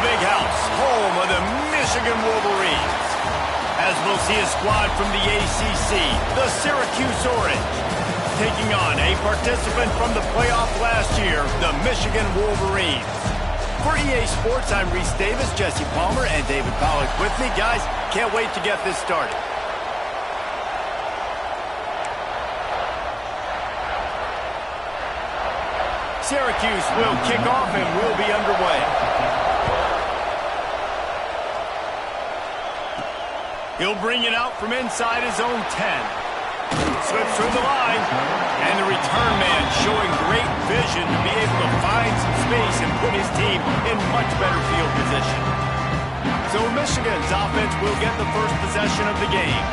the Big House, home of the Michigan Wolverines. As we'll see a squad from the ACC, the Syracuse Orange, taking on a participant from the playoff last year, the Michigan Wolverines. For EA Sports, I'm Reese Davis, Jesse Palmer, and David Pollack with me. Guys, can't wait to get this started. Syracuse will kick off and we'll be underway. He'll bring it out from inside his own 10. Slips through the line. And the return man showing great vision to be able to find some space and put his team in much better field position. So Michigan's offense will get the first possession of the game.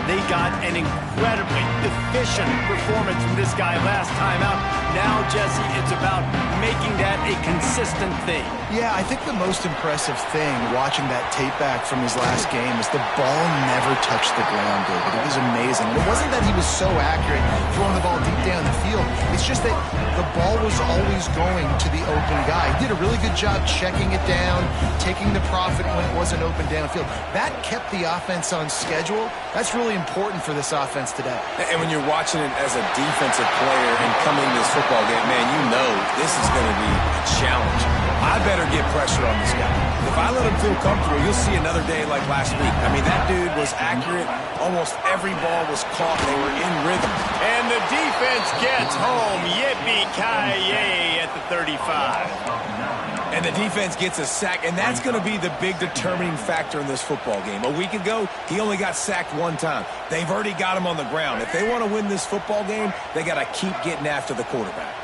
They got an incredibly efficient performance from this guy last time out. Now, Jesse, it's about making that a consistent thing. Yeah, I think the most impressive thing watching that tape back from his last game is the ball never touched the ground, David. It was amazing. It wasn't that he was so accurate throwing the ball deep down the field. It's just that the ball was always going to the open guy. He did a really good job checking it down, taking the profit when it wasn't open downfield. That kept the offense on schedule. That's really important for this offense today. And when you're watching it as a defensive player and coming to this football game, man, you know this is going to be a challenge. I better get pressure on this guy. If I let him feel comfortable, you'll see another day like last week. I mean, that dude was accurate. Almost every ball was caught. They were in rhythm. And the defense gets home. Yippee-ki-yay at the 35. And the defense gets a sack, and that's going to be the big determining factor in this football game. A week ago, he only got sacked one time. They've already got him on the ground. If they want to win this football game, they got to keep getting after the quarterback.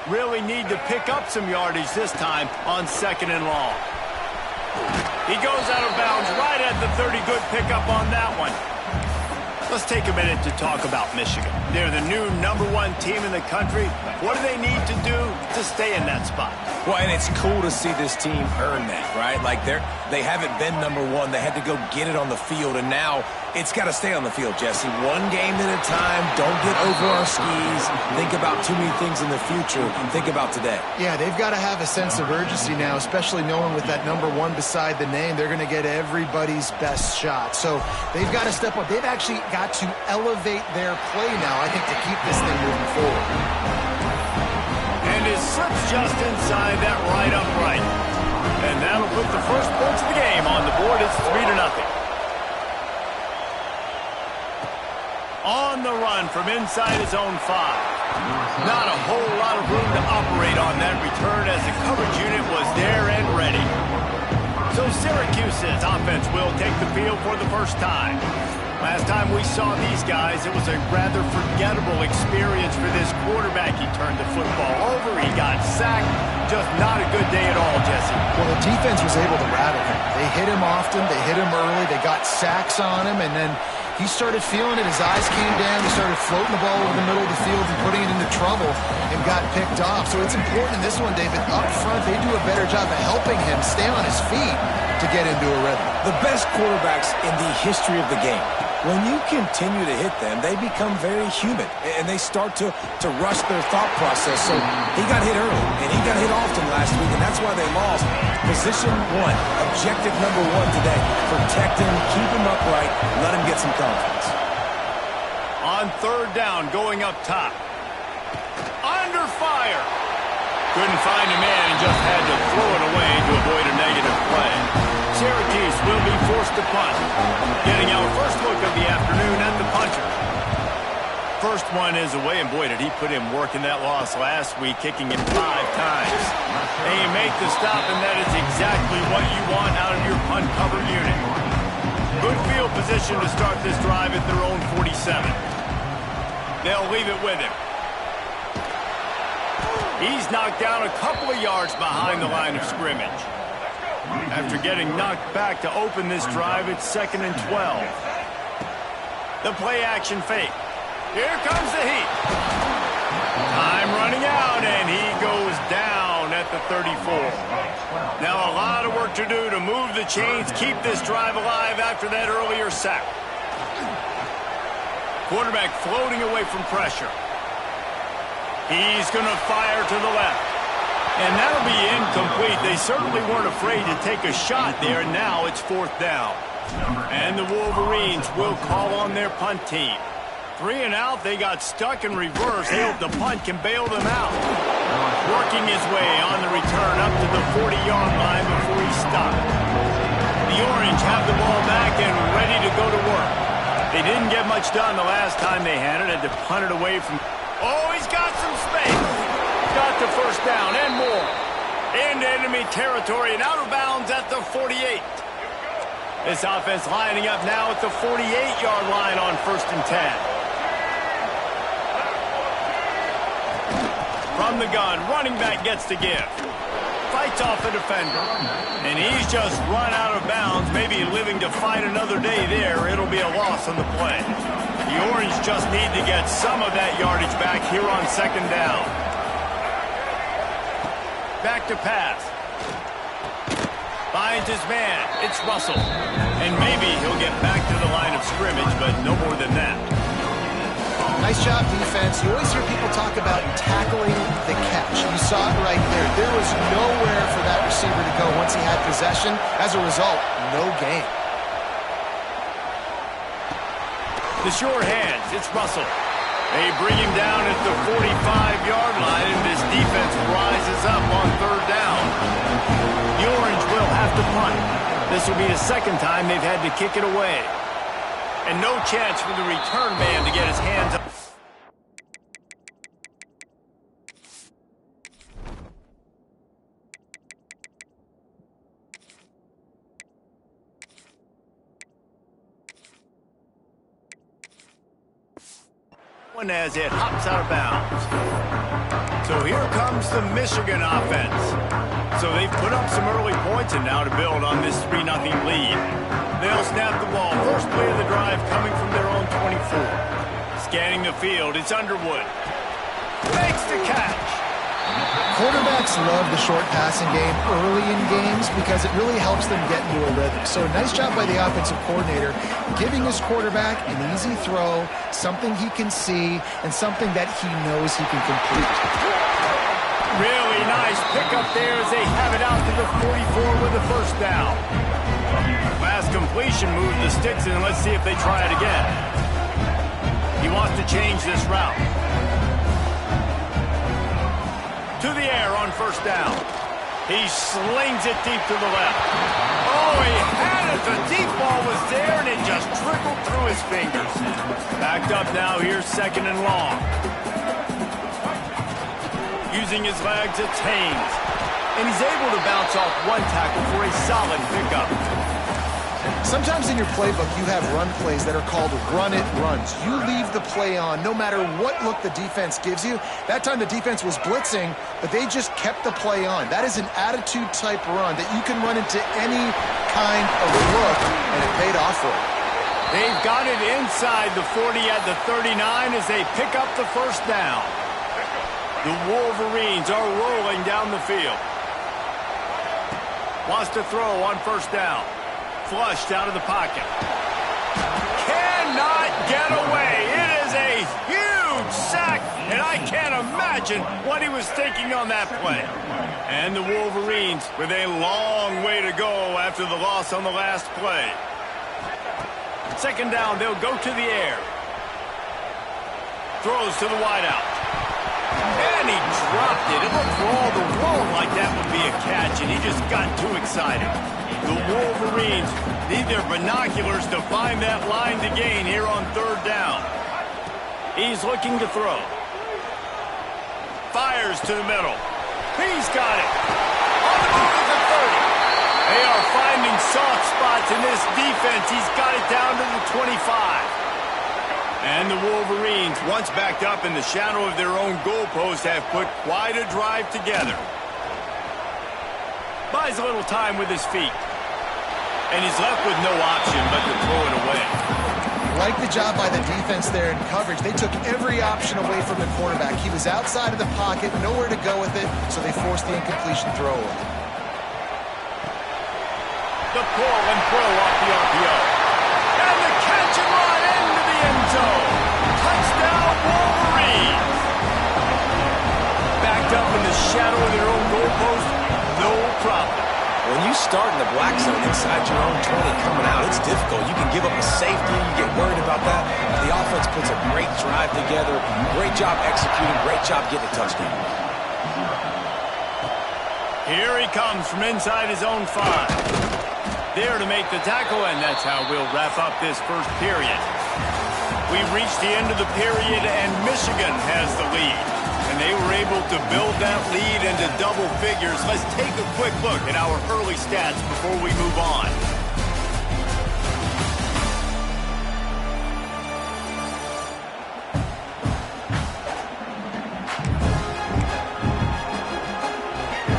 Really need to pick up some yardage this time on 2nd and long. He goes out of bounds right at the 30. Good pickup on that one. Let's take a minute to talk about Michigan. They're the new #1 team in the country. What do they need to do to stay in that spot? Well, and it's cool to see this team earn that, right? Like they haven't been #1. They had to go get it on the field, and now it's got to stay on the field, Jesse. One game at a time. Don't get over our skis. Think about too many things in the future. Think about today. Yeah, they've got to have a sense of urgency now, especially knowing with that #1 beside the name, they're going to get everybody's best shot. So they've got to step up. They've actually got to elevate their play now, I think, to keep this thing moving forward. And it slips just inside that right upright. And that'll put the first points of the game on the board. It's 3-0. On the run from inside his own 5. Not a whole lot of room to operate on that return as the coverage unit was there and ready. So Syracuse's offense will take the field for the first time. Last time we saw these guys, it was a rather forgettable experience for this quarterback. He turned the football over, he got sacked. Just not a good day at all, Jesse. Well, the defense was able to rattle him. They hit him often, they hit him early, they got sacks on him, and then he started feeling it. His eyes came down, he started floating the ball over the middle of the field and putting it into trouble and got picked off. So it's important in this one, David, up front, they do a better job of helping him stay on his feet to get into a rhythm. The best quarterbacks in the history of the game, when you continue to hit them, they become very human, and they start to rush their thought process. So he got hit early, and he got hit often last week, and that's why they lost. Position 1, objective #1 today. Protect him, keep him upright, let him get some confidence. On 3rd down, going up top. Under fire. Couldn't find a man and just had to throw it away to avoid a negative play. Syracuse will be forced to punt. Getting our first look of the afternoon at the punter. First one is away, and boy, did he put in work in that loss last week, kicking him 5 times. And you make the stop, and that is exactly what you want out of your punt cover unit. Good field position to start this drive at their own 47. They'll leave it with him. He's knocked down a couple of yards behind the line of scrimmage. After getting knocked back to open this drive, it's 2nd and 12. The play action fake. Here comes the heat. Time running out, and he goes down at the 34. Now a lot of work to do to move the chains, keep this drive alive after that earlier sack. Quarterback floating away from pressure. He's going to fire to the left. And that'll be incomplete. They certainly weren't afraid to take a shot there. Now it's 4th down. And the Wolverines will call on their punt team. 3 and out, they got stuck in reverse. They hope the punt can bail them out. Working his way on the return up to the 40-yard line before he stopped. The Orange have the ball back and ready to go to work. They didn't get much done the last time they had it. Had to punt it away from... Oh, he's got some space. Got the 1st down and more. Into enemy territory and out of bounds at the 48. This offense lining up now at the 48-yard line on 1st and 10. From the gun, running back gets to give. Fights off a defender. And he's just run out of bounds, maybe living to fight another day there. It'll be a loss on the play. The Orange just need to get some of that yardage back here on 2nd down. Back to pass. Finds his man. It's Russell. And maybe he'll get back to the line of scrimmage, but no more than that. Nice job, defense. You always hear people talk about tackling the catch. You saw it right there. There was nowhere for that receiver to go once he had possession. As a result, no gain. The sure hands. It's Russell. They bring him down at the 45-yard line, and this defense rises up on 3rd down. The Orange will have to punt. This will be the 2nd time they've had to kick it away. And no chance for the return man to get his hands up. One as it hops out of bounds. So here comes the Michigan offense. So they've put up some early points and now to build on this 3-0 lead. They'll snap the ball. First play of the drive coming from their own 24. Scanning the field, it's Underwood. Makes the catch. Quarterbacks love the short passing game early in games because it really helps them get into a rhythm. So nice job by the offensive coordinator giving his quarterback an easy throw, something he can see, and something that he knows he can complete. Really nice pickup there as they have it out to the 44 with the 1st down. Last completion moved the sticks in. Let's see if they try it again. He wants to change this route. To the air on 1st down. He slings it deep to the left. Oh, he had it. The deep ball was there, and it just trickled through his fingers. Backed up now. Here's 2nd and long. Using his legs, it's Haynes. And he's able to bounce off one tackle for a solid pickup. Sometimes in your playbook, you have run plays that are called run-it runs. You leave the play on no matter what look the defense gives you. That time the defense was blitzing, but they just kept the play on. That is an attitude-type run that you can run into any kind of look, and it paid off for them. They've got it inside the 40 at the 39 as they pick up the 1st down. The Wolverines are rolling down the field. Wants to throw on 1st down. Flushed out of the pocket. Cannot get away. It is a huge sack, and I can't imagine what he was thinking on that play. And the Wolverines with a long way to go after the loss on the last play. 2nd down, they'll go to the air. Throws to the wideout. And he dropped it. It looked for all the world like that would be a catch, and he just got too excited. The Wolverines need their binoculars to find that line to gain here on 3rd down. He's looking to throw. Fires to the middle. He's got it. On the move at the 30. They are finding soft spots in this defense. He's got it down to the 25. And the Wolverines, once backed up in the shadow of their own goalpost, have put quite a drive together. Buys a little time with his feet. And he's left with no option but to throw it away. Like the job by the defense there in coverage. They took every option away from the quarterback. He was outside of the pocket, nowhere to go with it, so they forced the incompletion throw away. The pull and throw off the RPO. And the catch and run into the end zone. Touchdown, Wolverines. Backed up in the shadow of their own goal you start in the black zone inside your own 20 coming out, it's difficult. You can give up a safety. You get worried about that. The offense puts a great drive together. Great job executing. Great job getting a touchdown. Here he comes from inside his own 5. There to make the tackle, and that's how we'll wrap up this first period. We've reached the end of the period, and Michigan has the lead. And they were able to build that lead into double figures. Let's take a quick look at our early stats before we move on.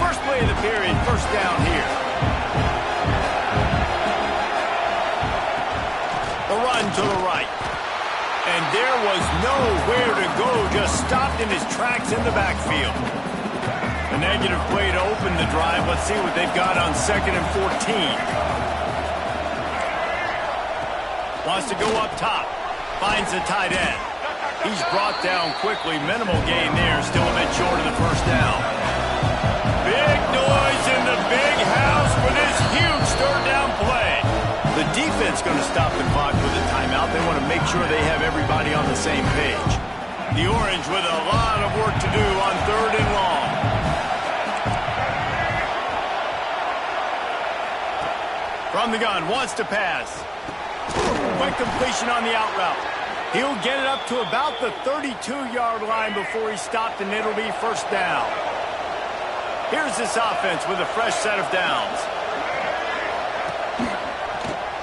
First play of the period, first down here. The run to the right. And there was nowhere to go, just stopped in his tracks in the backfield. A negative play to open the drive. Let's see what they've got on 2nd and 14. Wants to go up top. Finds the tight end. He's brought down quickly. Minimal gain there. Still a bit short of the first down. Big noise in the big house for this huge third down play. The defense going to stop the clock with a timeout. They want to make sure they have everybody on the same page. The Orange with a lot of work to do on 3rd and long. From the gun, wants to pass. Quick completion on the out route. He'll get it up to about the 32-yard line before he stopped, and it'll be first down. Here's this offense with a fresh set of downs.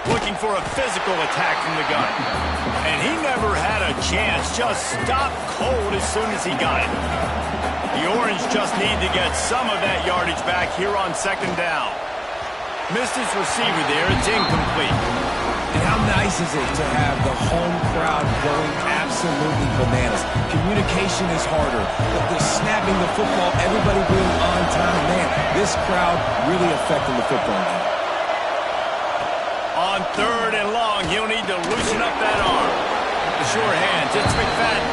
Looking for a physical attack from the gun. And he never had a chance. Just stopped cold as soon as he got it. The Orange just need to get some of that yardage back here on 2nd down. Missed his receiver there. It's incomplete. And how nice is it to have the home crowd going absolutely bananas? Communication is harder. The snapping the football, everybody being on time. Man, this crowd really affecting the football game. On 3rd and long, he'll need to loosen up that arm. The sure hands, it's McFadden.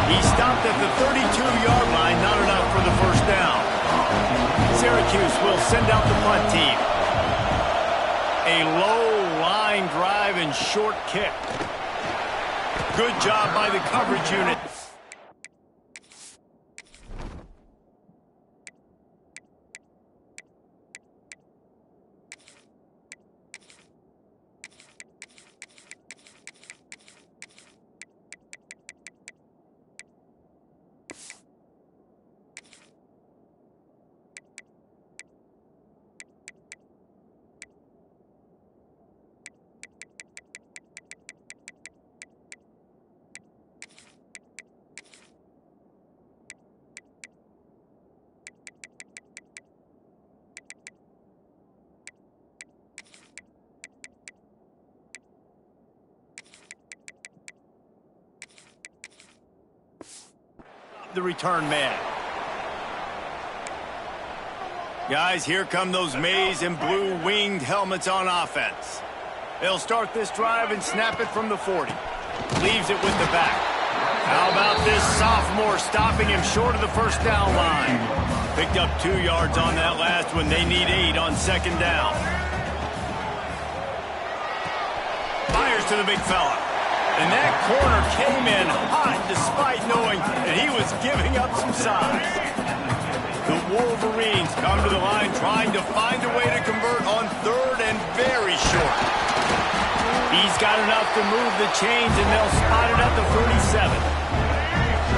He stopped at the 32-yard line, not enough for the first down. Syracuse will send out the punt team. A low line drive and short kick. Good job by the coverage unit. The return man. Guys, here come those maize and blue winged helmets on offense. They'll start this drive and snap it from the 40. Leaves it with the back. How about this sophomore stopping him short of the first down line? Picked up 2 yards on that last one. They need 8 on 2nd down. Fires to the big fella. And that corner came in hot despite knowing that he was giving up some size. The Wolverines come to the line trying to find a way to convert on 3rd and very short. He's got enough to move the chains, and they'll spot it at the 37.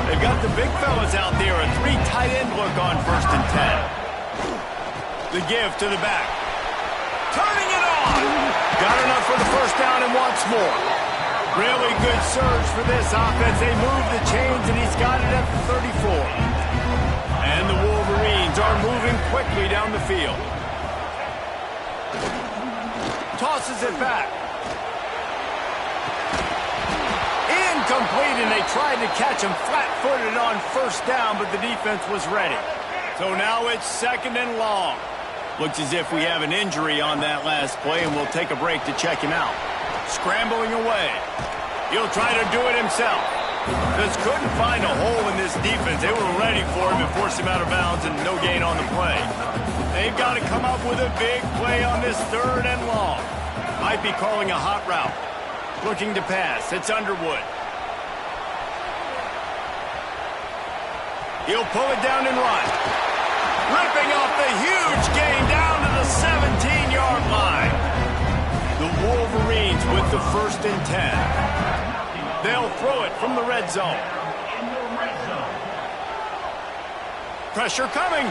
They've got the big fellas out there, a 3 tight end look on 1st and 10. The give to the back. Turning it on. Got enough for the first down and wants more. Really good surge for this offense. They move the chains, and he's got it at the 34. And the Wolverines are moving quickly down the field. Tosses it back. Incomplete, and they tried to catch him flat-footed on first down, but the defense was ready. So now it's 2nd and long. Looks as if we have an injury on that last play, and we'll take a break to check him out. Scrambling away. He'll try to do it himself. Just couldn't find a hole in this defense. They were ready for him and forced him out of bounds, and no gain on the play. They've got to come up with a big play on this 3rd and long. Might be calling a hot route. Looking to pass. It's Underwood. He'll pull it down and run. Ripping off the huge gain down to the 17-yard line. The Wolverines with the 1st and 10. They'll throw it from the red zone. Pressure coming.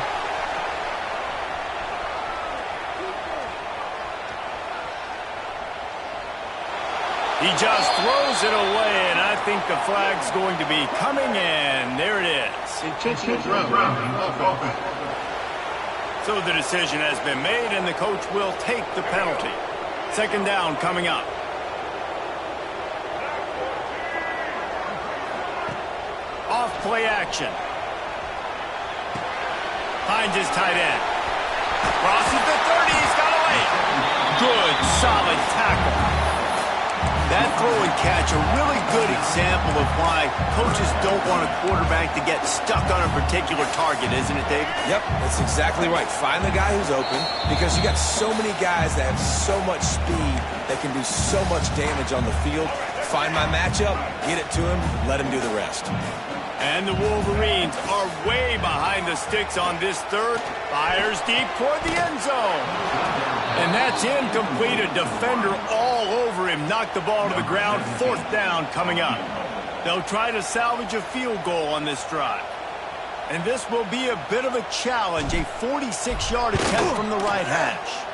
He just throws it away, and I think the flag's going to be coming, and there it is. So the decision has been made, and the coach will take the penalty. 2nd down coming up. Off play action. Finds his tight end. Crosses the 30, he's got away. Good, solid tackle. That throw and catch, a really good example of why coaches don't want a quarterback to get stuck on a particular target, isn't it, David? Yep, that's exactly right. Find the guy who's open, because you got so many guys that have so much speed that can do so much damage on the field. Find my matchup, get it to him, let him do the rest. And the Wolverines are way behind the sticks on this 3rd. Fires deep toward the end zone. And that's incomplete. A defender all over him. Knocked the ball to the ground. 4th down coming up. They'll try to salvage a field goal on this drive. And this will be a bit of a challenge. A 46-yard attempt from the right hash.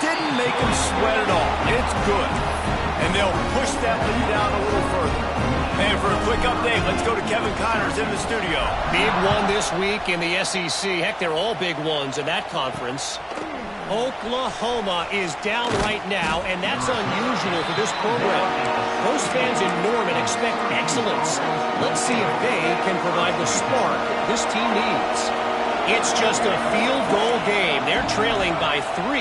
Didn't make him sweat at all. It's good. And they'll push that lead out a little further. And for a quick update, let's go to Kevin Connors in the studio. Big one this week in the SEC. Heck, they're all big ones in that conference. Oklahoma is down right now, and that's unusual for this program. Most fans in Norman expect excellence. Let's see if they can provide the spark this team needs. It's just a field goal game. They're trailing by 3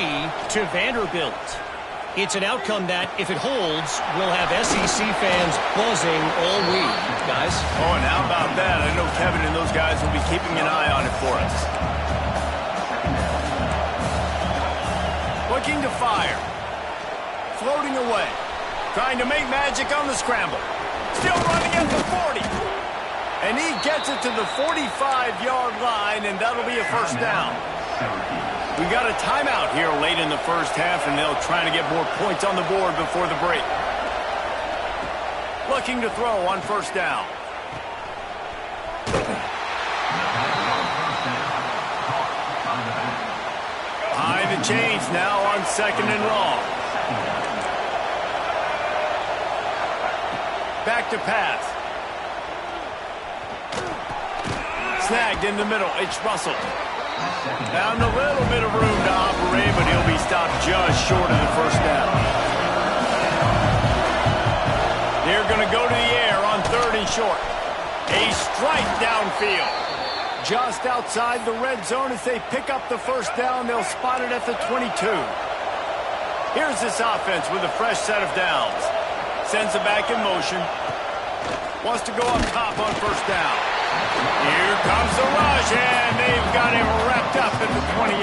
to Vanderbilt. It's an outcome that, if it holds, will have SEC fans buzzing all week, guys. Oh, and how about that? I know Kevin and those guys will be keeping an eye on it for us. Looking to fire. Floating away. Trying to make magic on the scramble. Still running at the 40. And he gets it to the 45-yard line, and that'll be a 1st down. We got a timeout here late in the 1st half, and they'll try to get more points on the board before the break. Looking to throw on 1st down. Behind the chains now on 2nd and long. Back to pass. Snagged in the middle. It's Russell. Found a little bit of room to operate, but he'll be stopped just short of the 1st down. They're going to go to the air on 3rd and short. A strike downfield. Just outside the red zone as they pick up the 1st down. They'll spot it at the 22. Here's this offense with a fresh set of downs. Sends it back in motion. Wants to go up top on 1st down. Here comes the rush, and they've got him wrapped up at the 28.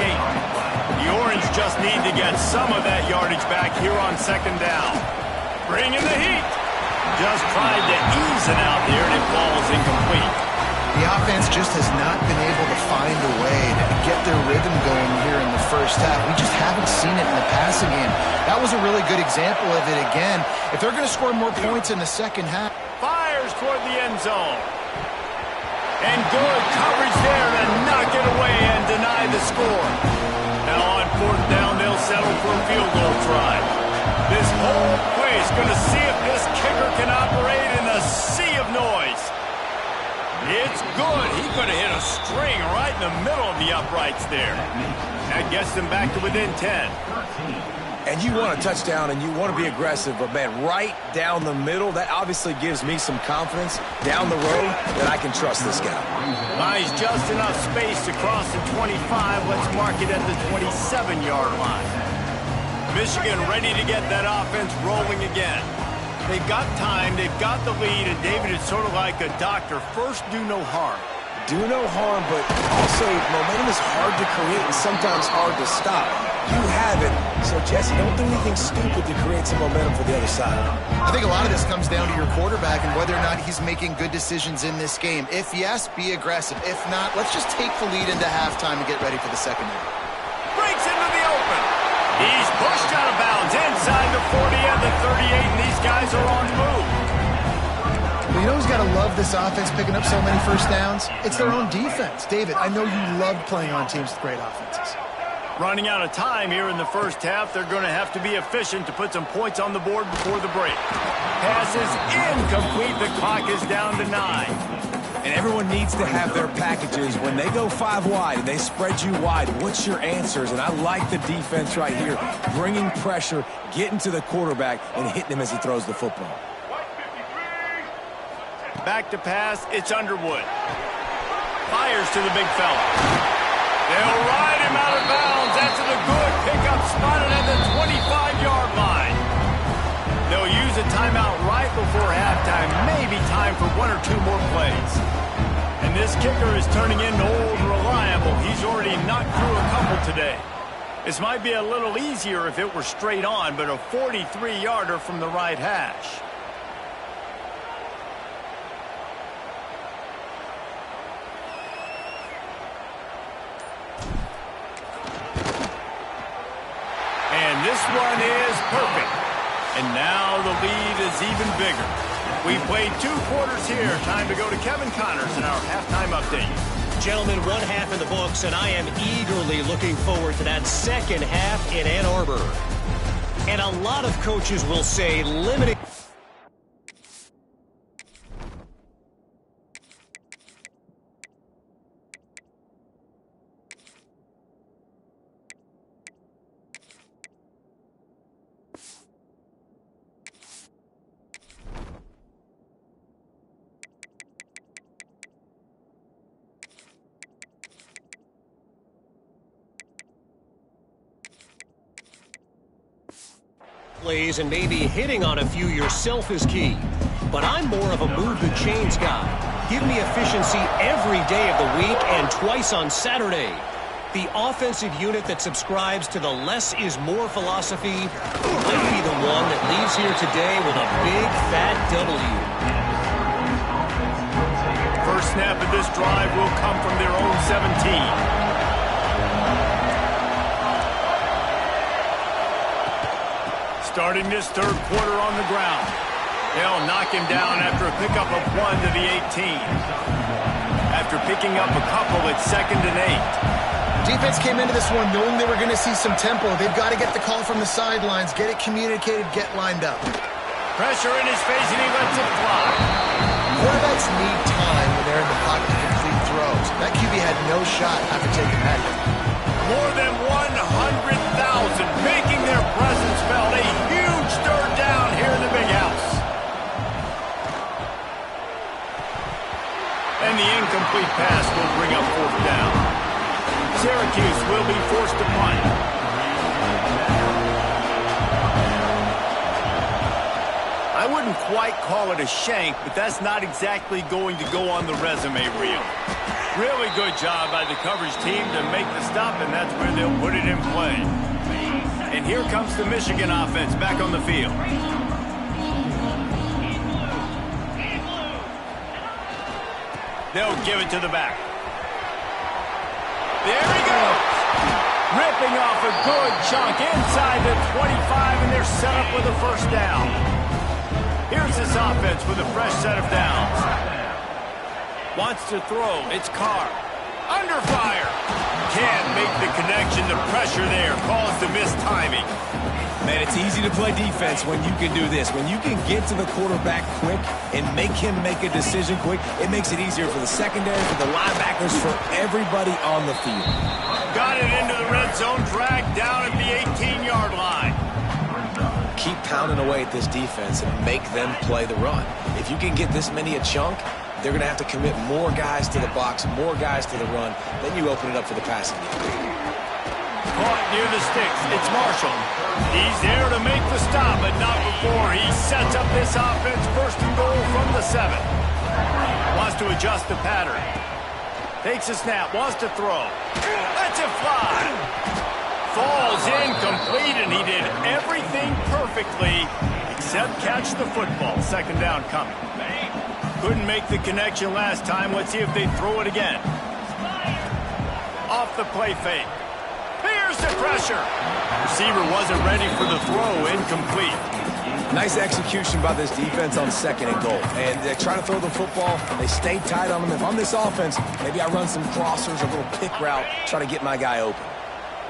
The Orange just need to get some of that yardage back here on 2nd down. Bring in the heat. Just tried to ease it out there, and it falls incomplete. The offense just has not been able to find a way to get their rhythm going here in the 1st half. We just haven't seen it in the passing game. That was a really good example of it again. If they're going to score more points in the 2nd half. Fires toward the end zone. And good coverage there to knock it away and deny the score. Now on 4th down, they'll settle for a field goal try. This whole place going to see if this kicker can operate in a sea of noise. It's good. He could have hit a string right in the middle of the uprights there. That gets them back to within 10. And you want a touchdown and you want to be aggressive, but, man, right down the middle, that obviously gives me some confidence down the road that I can trust this guy. Buys just enough space to cross the 25. Let's mark it at the 27-yard line. Michigan ready to get that offense rolling again. They've got time, they've got the lead, and David is sort of like a doctor. First, do no harm. do no harm, but also momentum is hard to create and sometimes hard to stop. You have it, so Jesse, don't do anything stupid to create some momentum for the other side. I think a lot of this comes down to your quarterback and whether or not he's making good decisions in this game. If yes, be aggressive. If not, let's just take the lead into halftime and get ready for the second half. Breaks into the open. He's pushed out of bounds inside the 40 and the 38, and these guys are on the move. Well, you know who's got to love this offense picking up so many first downs? It's their own defense. David, I know you love playing on teams with great offenses. Running out of time here in the first half. They're going to have to be efficient to put some points on the board before the break. Pass is incomplete. The clock is down to 9. And everyone needs to have their packages. When they go 5 wide and they spread you wide, what's your answers? And I like the defense right here, bringing pressure, getting to the quarterback, and hitting him as he throws the football. Back to pass. It's Underwood. Fires to the big fella. They'll ride him out of bounds. That's a good pickup, spotted at the 25-yard line. They'll use a timeout right before halftime. Maybe time for 1 or 2 more plays. And this kicker is turning into old reliable. He's already knocked through a couple today. This might be a little easier if it were straight on, but a 43-yarder from the right hash. And this one is perfect. And now the lead is even bigger. We played 2 quarters here. Time to go to Kevin Connors in our halftime update. Gentlemen, 1 half in the books, and I am eagerly looking forward to that second half in Ann Arbor. And a lot of coaches will say limiting... plays and maybe hitting on a few yourself is key. But I'm more of a move the chains guy. Give me efficiency every day of the week and twice on Saturday. The offensive unit that subscribes to the less is more philosophy might be the one that leaves here today with a big fat W. First snap of this drive will come from their own 17. Starting this third quarter on the ground. They'll knock him down after a pickup of 1 to the 18. After picking up a couple, it's 2nd and 8. Defense came into this one knowing they were going to see some tempo. They've got to get the call from the sidelines, get it communicated, get lined up. Pressure in his face, and he lets it fly. Quarterbacks need time when they're in the pocket to complete throws. That QB had no shot after taking that hit. More than 100,000 making their presence felt. A huge third down here in the big house. And the incomplete pass will bring up 4th down. Syracuse will be forced to punt. I wouldn't quite call it a shank, but that's not exactly going to go on the resume reel. Really good job by the coverage team to make the stop, and that's where they'll put it in play. And here comes the Michigan offense back on the field. They'll give it to the back. There he goes. Ripping off a good chunk inside the 25, and they're set up with a first down. Here's this offense with a fresh set of downs. Wants to throw. It's Carr. Under fire. Can't make the connection. The pressure there caused the missed timing. Man, it's easy to play defense when you can do this. When you can get to the quarterback quick and make him make a decision quick, it makes it easier for the secondary, for the linebackers, for everybody on the field. Got it into the red zone, dragged down at the 18-yard line. Keep pounding away at this defense and make them play the run. If you can get this many a chunk, they're going to have to commit more guys to the box, more guys to the run. Then you open it up for the passing game. Caught near the sticks. It's Marshall. He's there to make the stop, but not before he sets up this offense 1st and goal from the 7. Wants to adjust the pattern. Takes a snap, wants to throw. Lets it fly. Falls incomplete, and he did everything perfectly except catch the football. Second down coming. Couldn't make the connection last time. Let's see if they throw it again. Off the play fake. Here's the pressure. Receiver wasn't ready for the throw. Incomplete. Nice execution by this defense on 2nd and goal. And they try to throw the football. They stay tight on them. If I'm this offense, maybe I run some crossers, a little pick route, try to get my guy open.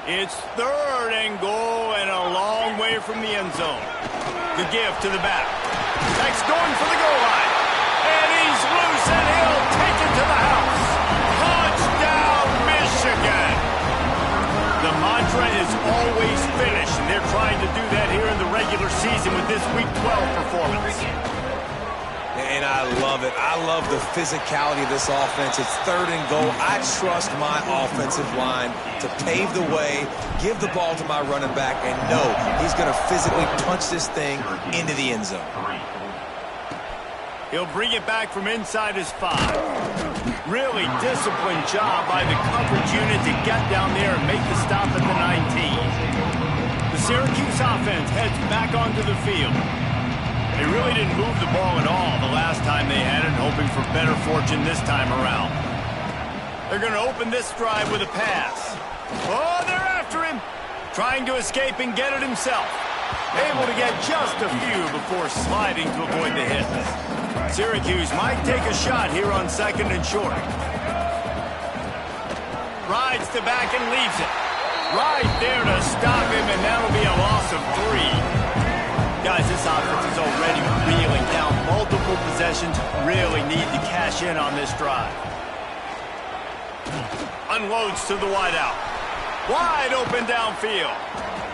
It's 3rd and goal and a long way from the end zone. The give to the back. Next going for the goal line. And he's loose, and he'll take it to the house. Touchdown, Michigan. The mantra is always finish, and they're trying to do that here in the regular season with this Week 12 performance. And I love it. I love the physicality of this offense. It's 3rd and goal. I trust my offensive line to pave the way, give the ball to my running back, and know he's going to physically punch this thing into the end zone. He'll bring it back from inside his 5. Really disciplined job by the coverage unit to get down there and make the stop at the 19. The Syracuse offense heads back onto the field. They really didn't move the ball at all the last time they had it, hoping for better fortune this time around. They're going to open this drive with a pass. Oh, they're after him. Trying to escape and get it himself. Able to get just a few before sliding to avoid the hit. Syracuse might take a shot here on 2nd and short. Rides the back and leaves it. Right there to stop him, and that'll be a loss of 3. Guys, this offense is already reeling down multiple possessions. Really need to cash in on this drive. Unloads to the wideout. Wide open downfield.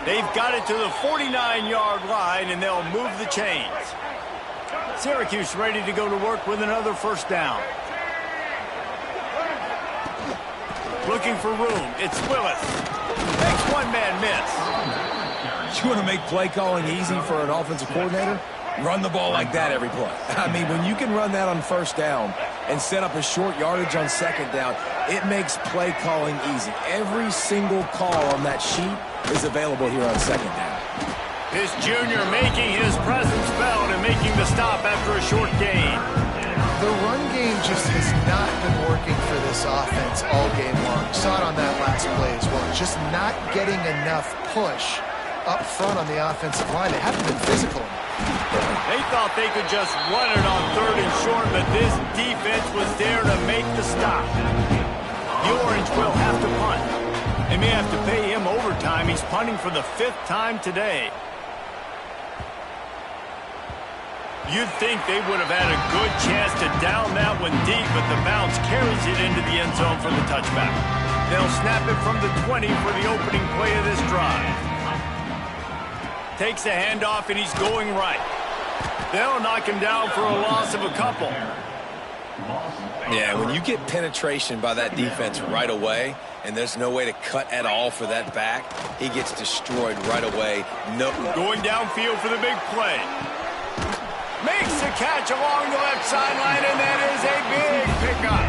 They've got it to the 49-yard line, and they'll move the chains. Syracuse ready to go to work with another 1st down. Looking for room. It's Willis. Makes one man miss. You want to make play calling easy for an offensive coordinator? Run the ball like that every play. I mean, when you can run that on 1st down and set up a short yardage on 2nd down, it makes play calling easy. Every single call on that sheet is available here on 2nd down. This junior making his presence felt and making the stop after a short gain. The run game just has not been working for this offense all game long. You saw it on that last play as well. Just not getting enough push up front on the offensive line. They haven't been physical. They thought they could just run it on 3rd and short, but this defense was there to make the stop. The Orange will have to punt. They may have to pay him overtime. He's punting for the 5th time today. You'd think they would have had a good chance to down that one deep, but the bounce carries it into the end zone for the touchback. They'll snap it from the 20 for the opening play of this drive. Takes a handoff, and he's going right. They'll knock him down for a loss of a couple. Yeah, when you get penetration by that defense right away, and there's no way to cut at all for that back, he gets destroyed right away. No. Going downfield for the big play. Makes the catch along the left sideline, and that is a big pickup.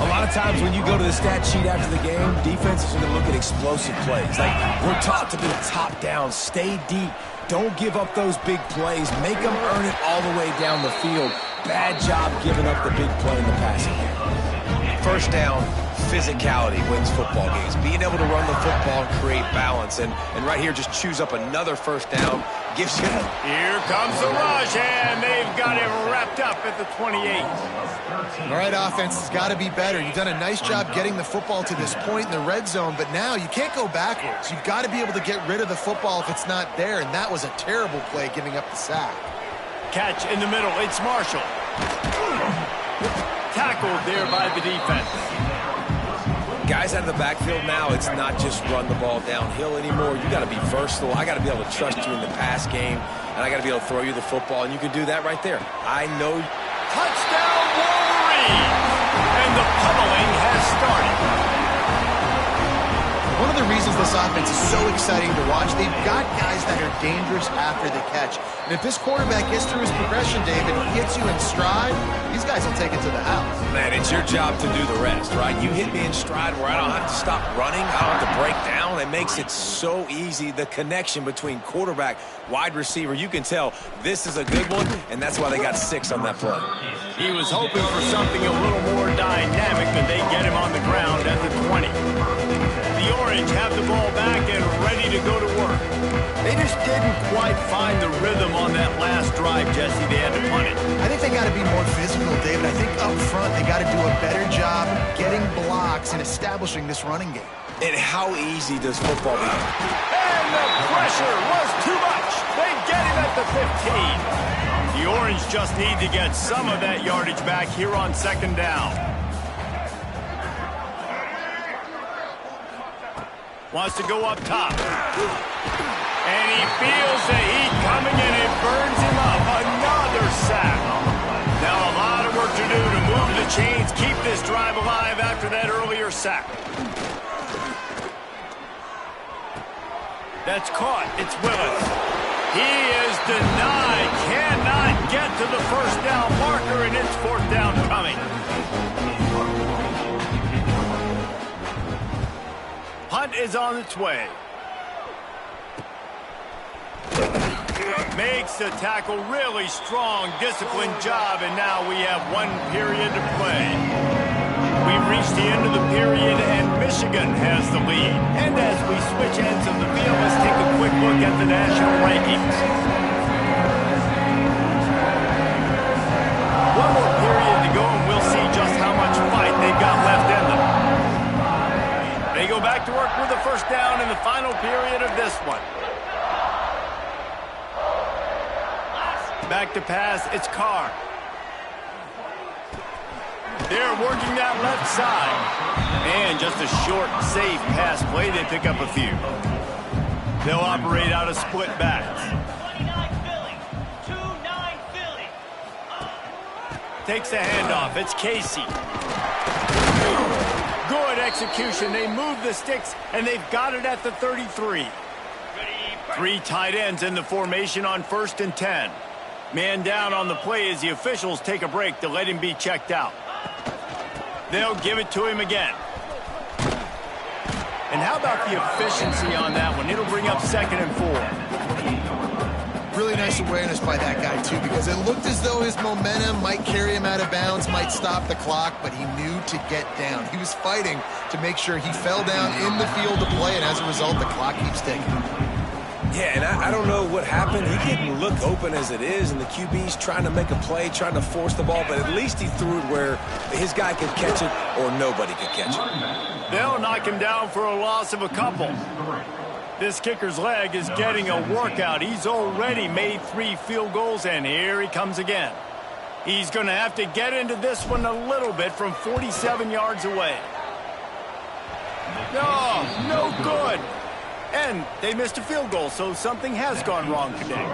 A lot of times when you go to the stat sheet after the game, defenses are going to look at explosive plays. Like, we're taught to be top down, stay deep, don't give up those big plays, make them earn it all the way down the field. Bad job giving up the big play in the passing game. 1st down, physicality wins football games. Being able to run the football and create balance. And right here, just choose up another 1st down. Gives you... Here comes the rush, and they've got it wrapped up at the 28. All right, offense has got to be better. You've done a nice job getting the football to this point in the red zone, but now you can't go backwards. You've got to be able to get rid of the football if it's not there, and that was a terrible play giving up the sack. Catch in the middle. It's Marshall. Tackled there by the defense. Guys out of the backfield now, it's not just run the ball downhill anymore. You got to be versatile. I got to be able to trust you in the pass game, and I got to be able to throw you the football, and you can do that right there. I know. Touchdown, Wolverine! And the pummeling has started. One of one of the reasons this offense is so exciting to watch. They've got guys that are dangerous after the catch. And if this quarterback gets through his progression, David, he hits you in stride, these guys will take it to the house. Man, it's your job to do the rest, right? You hit me in stride where I don't have to stop running. I don't have to break down. It makes it so easy. The connection between quarterback, wide receiver, you can tell this is a good one, and that's why they got 6 on that play. He was hoping for something a little more dynamic, but they get him on the ground at the 20. The Orange have the ball back and ready to go to work. They just didn't quite find the rhythm on that last drive, Jesse. They had to punt it. I think they got to be more physical, David. I think up front they got to do a better job getting blocks and establishing this running game. And how easy does football become? And the pressure was too much. They get him at the 15. The Orange just need to get some of that yardage back here on 2nd down. Wants to go up top. And he feels the heat coming and it burns him up. Another sack. Now a lot of work to do to move the chains, keep this drive alive after that earlier sack. That's caught. It's Willis. He is denied. Cannot get to the 1st down marker, and it's 4th down coming. Hunt is on its way. Makes the tackle really strong, disciplined job, and now we have 1 period to play. We've reached the end of the period, and Michigan has the lead. And as we switch ends of the field, let's take a quick look at the national rankings. 1 more period to go, and we'll see just how much fight they've got left in them. They go back to work with the 1st down in the final period of this one. Back to pass, it's Carr. They're working that left side. And just a short, safe pass play. They pick up a few. They'll operate out of split backs. 2-9 Philly. Takes the handoff. It's Casey. Good execution. They move the sticks, and they've got it at the 33. 3 tight ends in the formation on 1st and 10. Man down on the play as the officials take a break to let him be checked out. They'll give it to him again. And how about the efficiency on that one? It'll bring up 2nd and 4. Really nice awareness by that guy, too, because it looked as though his momentum might carry him out of bounds, might stop the clock, but he knew to get down. He was fighting to make sure he fell down in the field to play, and as a result, the clock keeps ticking. Yeah, and I don't know what happened. He didn't look open as it is, and the QB's trying to make a play, trying to force the ball, but at least he threw it where his guy could catch it or nobody could catch it. They'll knock him down for a loss of a couple. This kicker's leg is getting a workout. He's already made 3 field goals, and here he comes again. He's going to have to get into this one a little bit from 47 yards away. No good. And they missed a field goal, so something has gone wrong today.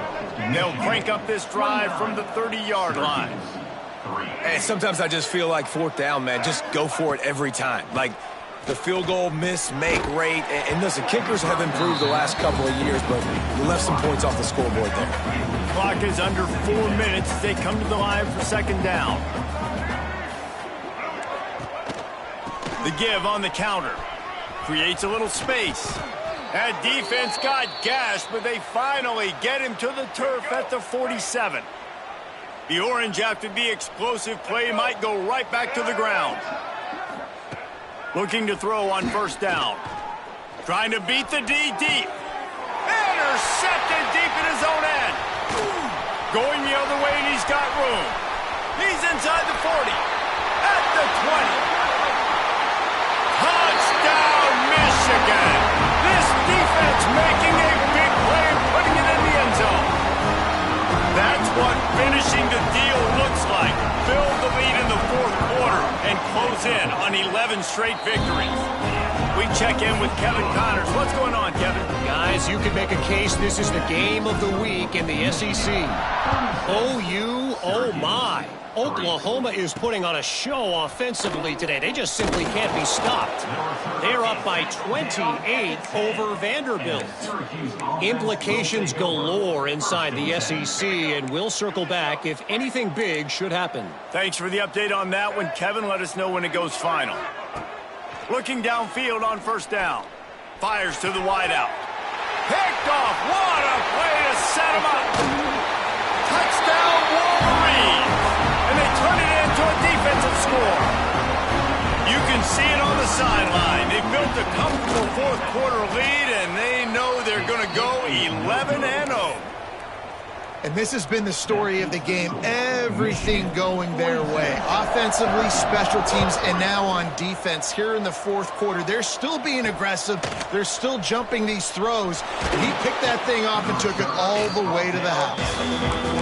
They'll crank up this drive from the 30-yard line. Hey, sometimes I just feel like 4th down, man. Just go for it every time. Like the field goal miss, make rate. And listen, kickers have improved the last couple of years, but you left some points off the scoreboard there. Clock is under 4 minutes as they come to the line for 2nd down. The give on the counter. Creates a little space. That defense got gashed, but they finally get him to the turf at the 47. The Orange, after the explosive play, might go right back to the ground. Looking to throw on 1st down. Trying to beat the D deep. Intercepted deep in his own end. Going the other way, and he's got room. He's inside the 40. At the 20. Touchdown, Michigan. This defense making a big play and putting it in the end zone. That's what finishing the deal looks like. Build the lead in the 4th quarter and close in on 11 straight victories. We check in with Kevin Connors. What's going on, Kevin? Guys, you could make a case this is the game of the week in the SEC. OU, oh my. Oklahoma is putting on a show offensively today. They just simply can't be stopped. They're up by 28 over Vanderbilt. Implications galore inside the SEC, and we'll circle back if anything big should happen. Thanks for the update on that one, Kevin. Let us know when it goes final. Looking downfield on first down. Fires to the wideout. Picked off. What a play to set him up. Touchdown, Wolverine. And they turn it into a defensive score. You can see it on the sideline. They built a comfortable fourth quarter lead, and they know they're going to go 11-0. And this has been the story of the game. Everything going their way. Offensively, special teams, and now on defense here in the fourth quarter. They're still being aggressive. They're still jumping these throws. He picked that thing off and took it all the way to the house.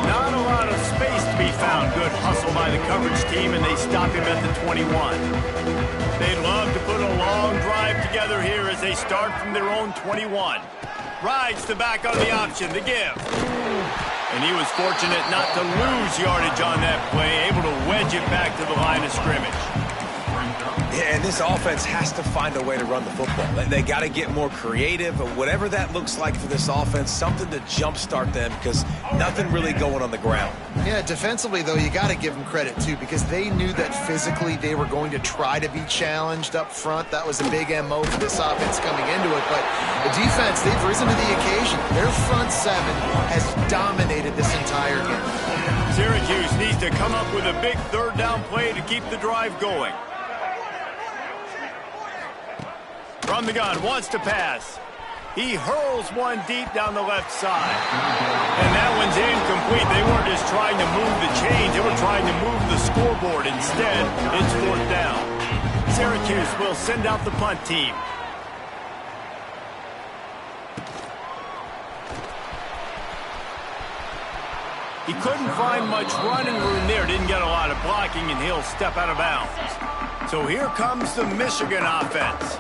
Not a lot of space to be found. Good hustle by the coverage team, and they stop him at the 21. They'd love to put a long drive together here as they start from their own 21. Rides the back on the option, the give. And he was fortunate not to lose yardage on that play, able to wedge it back to the line of scrimmage. Yeah, and this offense has to find a way to run the football. They got to get more creative, but whatever that looks like for this offense, something to jumpstart them because nothing really going on the ground. Yeah, defensively, though, you got to give them credit, too, because they knew that physically they were going to try to be challenged up front. That was a big MO for this offense coming into it. But the defense, they've risen to the occasion. Their front seven has dominated this entire game. Syracuse needs to come up with a big third down play to keep the drive going. From the gun, wants to pass. He hurls one deep down the left side. And that one's incomplete. They weren't just trying to move the chains. They were trying to move the scoreboard. Instead, it's fourth down. Syracuse will send out the punt team. He couldn't find much running room there. Didn't get a lot of blocking, and he'll step out of bounds. So here comes the Michigan offense.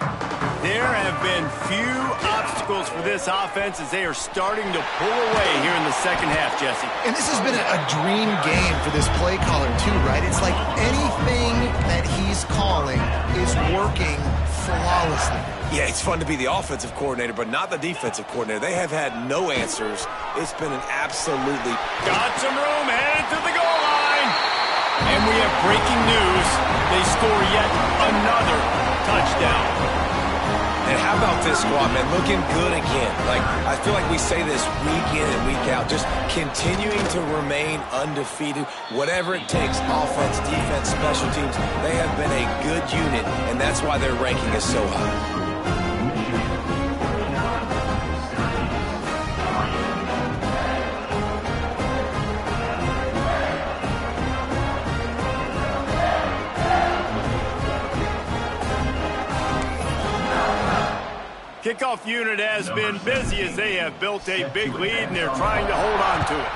There have been few obstacles for this offense as they are starting to pull away here in the second half, Jesse. And this has been a dream game for this play caller, too, right? It's like anything that he's calling is working flawlessly. Yeah, it's fun to be the offensive coordinator, but not the defensive coordinator. They have had no answers. It's been an absolutely... Got some room, headed to the goal line. And we have breaking news. They score yet another touchdown. And how about this squad, man? Looking good again. I feel like we say this week in and week out, just continuing to remain undefeated. Whatever it takes, offense, defense, special teams, they have been a good unit, and that's why their ranking is so high. Kickoff unit has been busy as they have built a big lead and they're trying to hold on to it.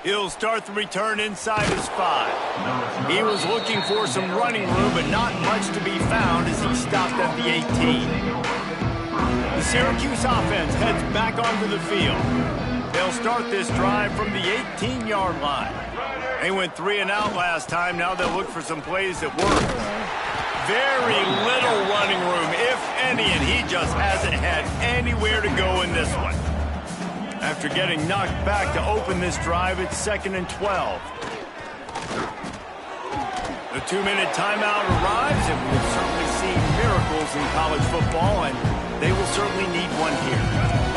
He'll start the return inside his 5. He was looking for some running room, but not much to be found as he stopped at the 18. The Syracuse offense heads back onto the field. They'll start this drive from the 18-yard line. They went 3 and out last time. Now they'll look for some plays that work. Very little running room, if any, and he just hasn't had anywhere to go in this one. After getting knocked back to open this drive, it's 2nd and 12. The 2-minute timeout arrives, and we've certainly seen miracles in college football, and they will certainly need one here.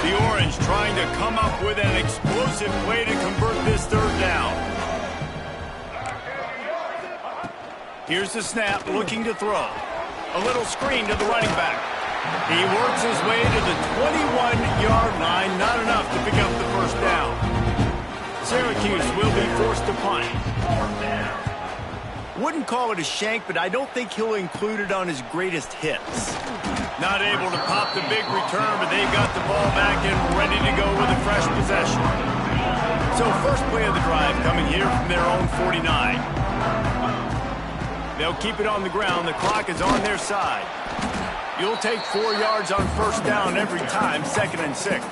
The Orange trying to come up with an explosive play to convert this third down. Here's the snap, looking to throw. A little screen to the running back. He works his way to the 21-yard line, not enough to pick up the first down. Syracuse will be forced to punt. Wouldn't call it a shank, but I don't think he'll include it on his greatest hits. Not able to pop the big return, but they've got the ball back and ready to go with a fresh possession. So first play of the drive coming here from their own 49. They'll keep it on the ground. The clock is on their side. You'll take 4 yards on first down every time, 2nd and 6.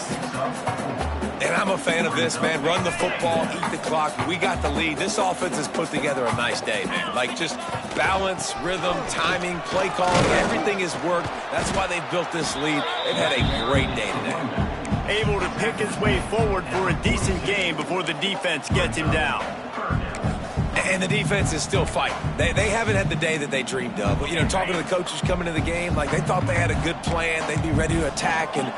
And I'm a fan of this, man. Run the football, eat the clock. We got the lead. This offense has put together a nice day, man. Like, just balance, rhythm, timing, play calling, everything has worked. That's why they've built this lead. They've had a great day today. Able to pick his way forward for a decent game before the defense gets him down. And the defense is still fighting. They haven't had the day that they dreamed of. But, you know, talking to the coaches coming into the game, like, they thought they had a good plan. They'd be ready to attack and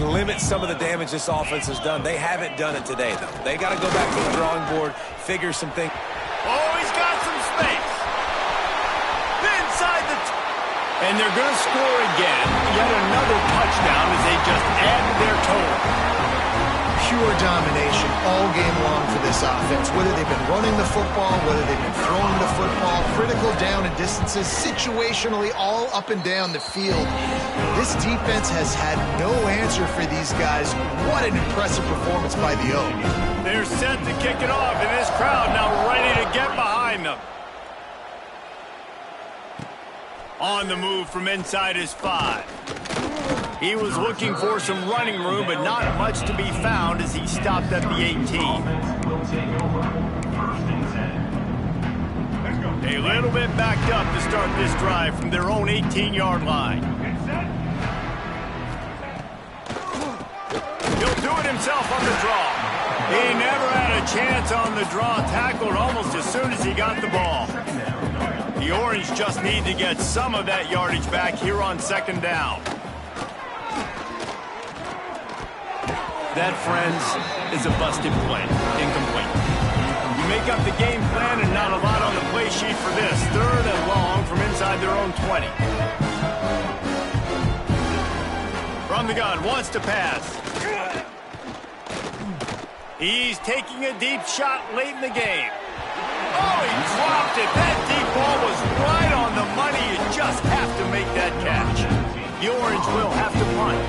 limit some of the damage this offense has done. They haven't done it today, though. They got to go back to the drawing board, figure some things. Oh, he's got some space. Inside the... And they're going to score again. Yet another touchdown as they just add to their total. Pure domination all game long for this offense. Whether they've been running the football, whether they've been throwing the football, critical down and distances, situationally all up and down the field. This defense has had no answer for these guys. What an impressive performance by the O. They're set to kick it off, and this crowd now ready to get behind them. On the move from inside his 5. He was looking for some running room, but not much to be found as he stopped at the 18. A little bit backed up to start this drive from their own 18-yard line. He'll do it himself on the draw. He never had a chance on the draw, tackled almost as soon as he got the ball. The Orange just need to get some of that yardage back here on 2nd down. That, friends, is a busted play. Incomplete. You make up the game plan and not a lot on the play sheet for this. 3rd and long from inside their own 20. From the gun, wants to pass. He's taking a deep shot late in the game. Oh, he dropped it. That deep ball was right on the money. You just have to make that catch. The Orange will have to punt.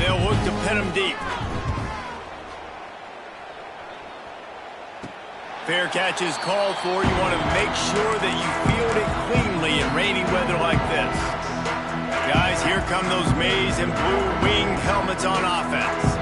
They'll look to pin him deep. Fair catch is called for. You want to make sure that you field it cleanly in rainy weather like this. Guys, here come those maize and blue wing helmets on offense.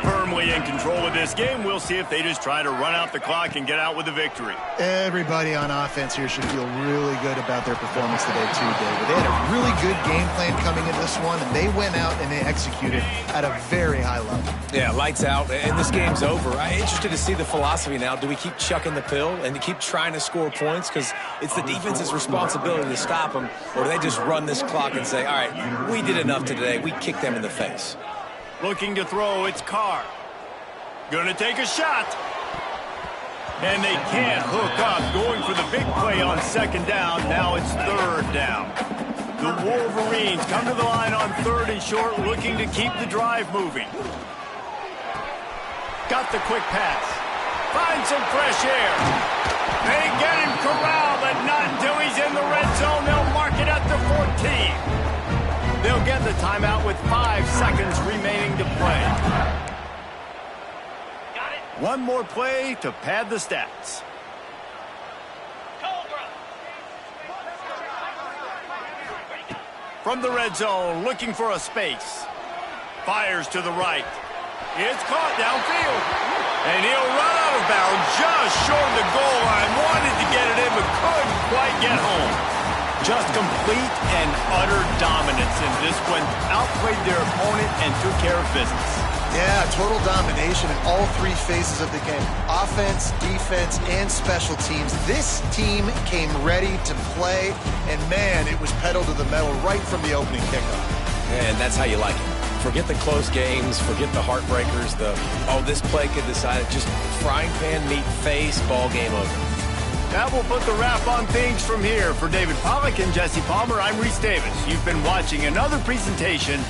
Firmly in control of this game. We'll see if they just try to run out the clock and get out with a victory. Everybody on offense here should feel really good about their performance today too, David. They had a really good game plan coming into this one, and they went out and they executed at a very high level. Yeah, lights out, and this game's over. I'm interested to see the philosophy now. Do we keep chucking the pill and keep trying to score points? Because it's the defense's responsibility to stop them, or do they just run this clock and say, all right, we did enough today. We kicked them in the face. Looking to throw, it's Carr. Gonna take a shot. And they can't hook up. Going for the big play on 2nd down. Now it's 3rd down. The Wolverines come to the line on 3rd and short, looking to keep the drive moving. Got the quick pass. Find some fresh air. They get him corralled, but not until he's in the red zone. They'll mark it at the 14. They'll get the timeout with 5 seconds remaining to play. One more play to pad the stats. From the red zone, looking for a space. Fires to the right. It's caught downfield. And he'll run out of bounds just short of the goal line. Wanted to get it in, but couldn't quite get home. Just complete and utter dominance in this one. Outplayed their opponent and took care of business. Yeah, total domination in all 3 phases of the game. Offense, defense, and special teams. This team came ready to play, and man, it was pedal to the metal right from the opening kickoff. And that's how you like it. Forget the close games, forget the heartbreakers, this play could decide it. Just frying pan, meat, face, ball game over. That will put the wrap on things from here. For David Pollack and Jesse Palmer, I'm Reese Davis. You've been watching another presentation